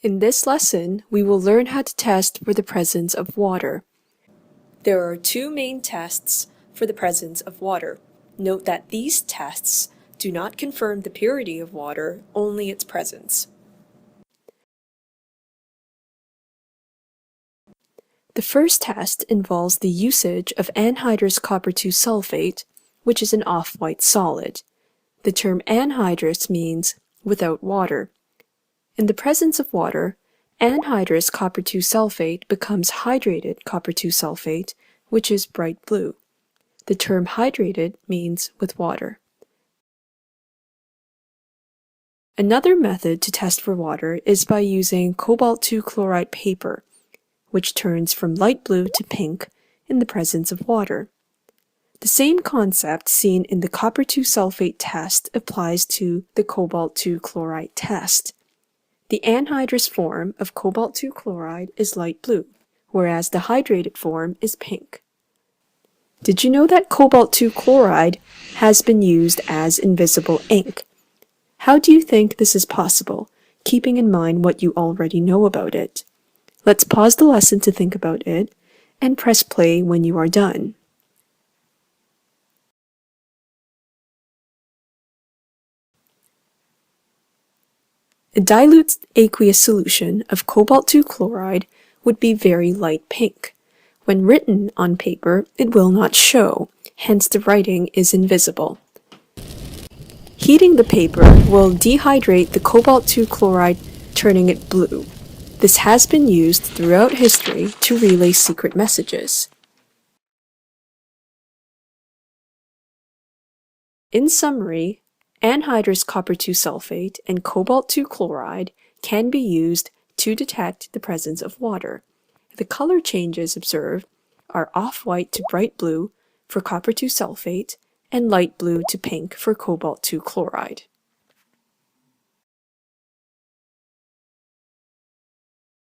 In this lesson, we will learn how to test for the presence of water. There are two main tests for the presence of water. Note that these tests do not confirm the purity of water, only its presence. The first test involves the usage of anhydrous copper 2 sulfate, which is an off-white solid. The term anhydrous means without water. In the presence of water, anhydrous copper 2 sulfate becomes hydrated copper 2 sulfate, which is bright blue. The term hydrated means with water. Another method to test for water is by using cobalt 2 chloride paper, which turns from light blue to pink in the presence of water. The same concept seen in the copper 2 sulfate test applies to the cobalt 2 chloride test. The anhydrous form of cobalt 2 chloride is light blue, whereas the hydrated form is pink. Did you know that cobalt 2 chloride has been used as invisible ink? How do you think this is possible, keeping in mind what you already know about it? Let's pause the lesson to think about it, and press play when you are done. A dilute aqueous solution of cobalt 2 chloride would be very light pink. When written on paper, it will not show, hence the writing is invisible. Heating the paper will dehydrate the cobalt 2 chloride, turning it blue. This has been used throughout history to relay secret messages. In summary, anhydrous copper 2 sulfate and cobalt 2 chloride can be used to detect the presence of water. The color changes observed are off-white to bright blue for copper 2 sulfate and light blue to pink for cobalt 2 chloride.